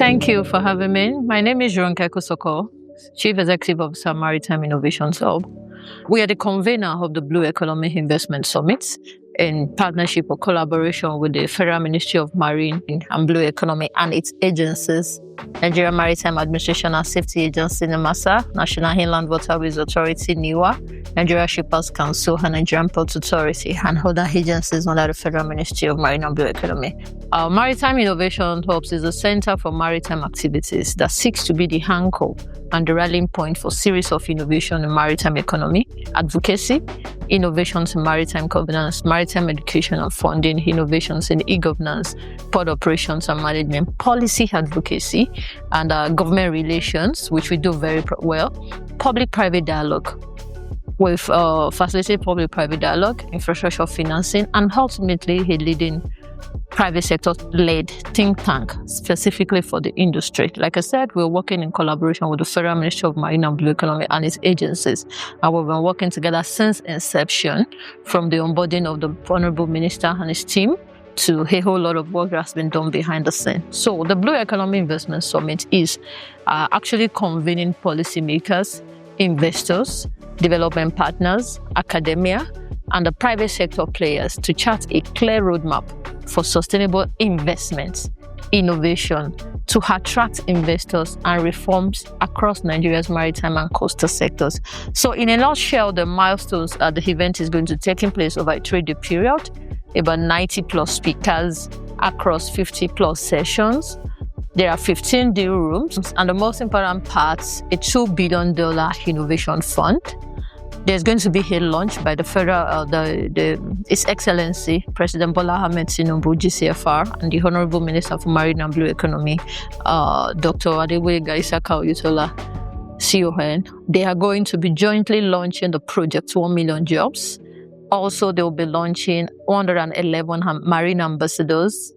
Thank you for having me. My name is Ronke Kosoko, Chief Executive Officer, Maritime Innovations Hub. We are the convener of the Blue Economy Investment Summit in partnership or collaboration with the Federal Ministry of Marine and Blue Economy and its agencies, Nigeria Maritime Administration and Safety Agency, NIMASA, National Inland Waterways Authority, NIWA, Nigeria Shippers Council, and Nigerian Ports Authority, and other agencies under the Federal Ministry of Marine and Blue Economy. Our Maritime Innovation Hubs is a center for maritime activities that seeks to be the anchor and the rallying point for series of innovation in maritime economy, advocacy, innovations in maritime governance, maritime education and funding, innovations in e-governance, port operations and management, policy advocacy, and government relations, which we do very well, public-private dialogue, with facilitating public-private dialogue, infrastructure financing, and ultimately a leading private sector-led think tank specifically for the industry. Like I said, we're working in collaboration with the Federal Ministry of Marine and Blue Economy and its agencies. And we've been working together since inception, from the onboarding of the Honorable Minister and his team to a whole lot of work that has been done behind the scenes. So the Blue Economy Investment Summit is actually convening policymakers, investors, development partners, academia, and the private sector players to chart a clear roadmap for sustainable investments, innovation, to attract investors and reforms across Nigeria's maritime and coastal sectors. So in a nutshell, the milestones at the event is going to take place over a 3-day period, about 90 plus speakers across 50 plus sessions. There are 15 deal rooms, and the most important part, a $2 billion innovation fund. There's going to be a launch by the Federal, His Excellency President Bola Ahmed Tinubu, GCFR, and the Honorable Minister for Marine and Blue Economy, Dr. Adeboyega Isaka Oyetola, CON. They are going to be jointly launching the project 1 million jobs. Also, they will be launching 111 marine ambassadors.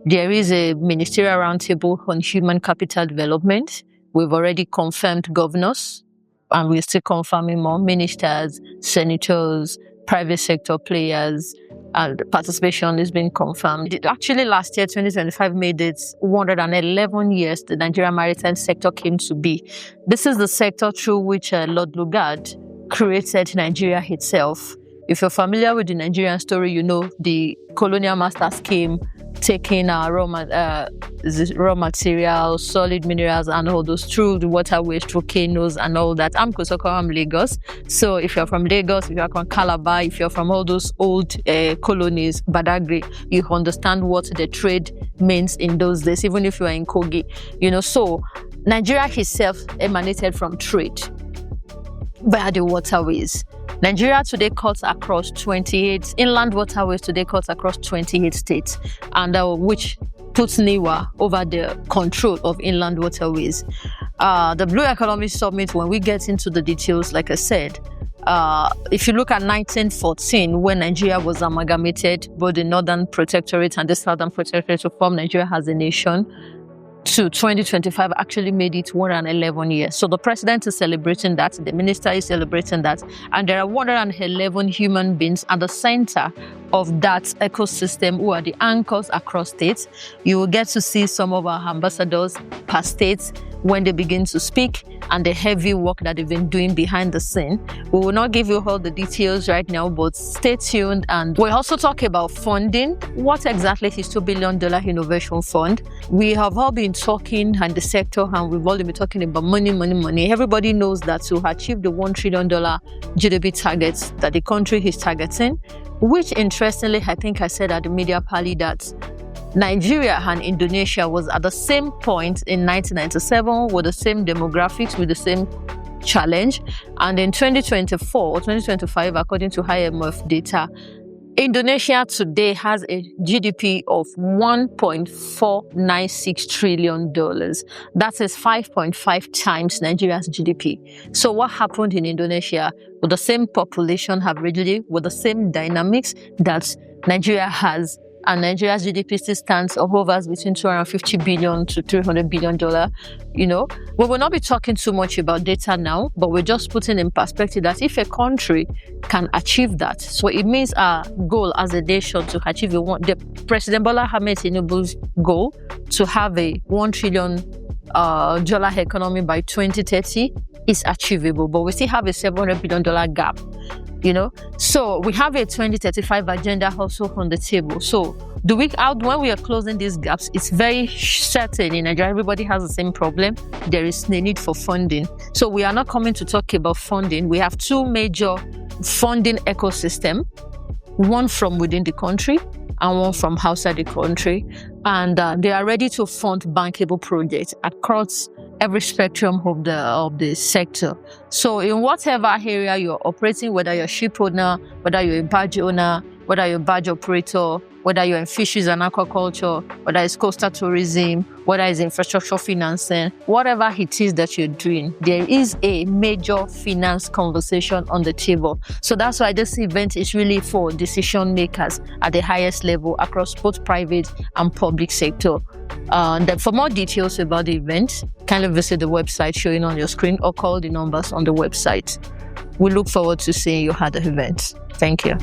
There is a ministerial roundtable on human capital development. We've already confirmed governors, and we're still confirming more ministers, senators, private sector players, and participation is being confirmed. Actually, last year, 2025, made it 111 years the Nigerian maritime sector came to be. This is the sector through which Lord Lugard created Nigeria itself. If you're familiar with the Nigerian story, you know the colonial masters came, taking our raw materials, solid minerals, and all those through the waterways, through canals, and all that. I'm Kosoko, I'm Lagos. So if you're from Lagos, if you're from Calabar, if you're from all those old colonies, Badagry, you understand what the trade means in those days, even if you are in Kogi. So Nigeria itself emanated from trade via the waterways. Nigeria today cuts across 28 inland waterways, today cuts across 28 states, and which puts NIWA over the control of inland waterways. The Blue Economy Summit, when we get into the details, like I said, if you look at 1914, when Nigeria was amalgamated, both the Northern Protectorate and the Southern Protectorate to form Nigeria as a nation, to 2025 actually made it 111 years. So the president is celebrating that, the minister is celebrating that, and there are 111 human beings at the center of that ecosystem who are the anchors across states. You will get to see some of our ambassadors per state when they begin to speak, and the heavy work that they've been doing behind the scene. We will not give you all the details right now, but stay tuned. And we'll also talk about funding. What exactly is $2 billion Innovation Fund? We have all been talking in the sector, and we've all been talking about money. Everybody knows that to achieve the $1 trillion GDP targets that the country is targeting, which interestingly, I think I said at the media party that Nigeria and Indonesia was at the same point in 1997 with the same demographics, with the same challenge. And in 2024 or 2025, according to IMF data, Indonesia today has a GDP of $1.496 trillion. That is 5.5 times Nigeria's GDP. So what happened in Indonesia with the same population averagely, with the same dynamics that Nigeria has, and Nigeria's GDP still stands or hovers between $250 billion to $300 billion. We will not be talking too much about data now, but we're just putting in perspective that if a country can achieve that, so it means our goal as a nation to achieve the President Bola Ahmed Tinubu's goal to have a $1 trillion economy by 2030 is achievable, but we still have a $700 billion gap, So we have a 2035 agenda also on the table. So when we are closing these gaps, it's very certain in Nigeria, everybody has the same problem. There is a need for funding. So we are not coming to talk about funding. We have two major funding ecosystem, one from within the country and one from outside the country. And they are ready to fund bankable projects across every spectrum of the sector. So in whatever area you're operating, whether you're a ship owner, whether you're a barge owner, whether you're a barge operator, whether you're in fisheries and aquaculture, whether it's coastal tourism, whether it's infrastructure financing, whatever it is that you're doing, there is a major finance conversation on the table. So that's why this event is really for decision makers at the highest level across both private and public sector. And for more details about the event, kindly visit the website showing on your screen or call the numbers on the website. We look forward to seeing you at the event. Thank you.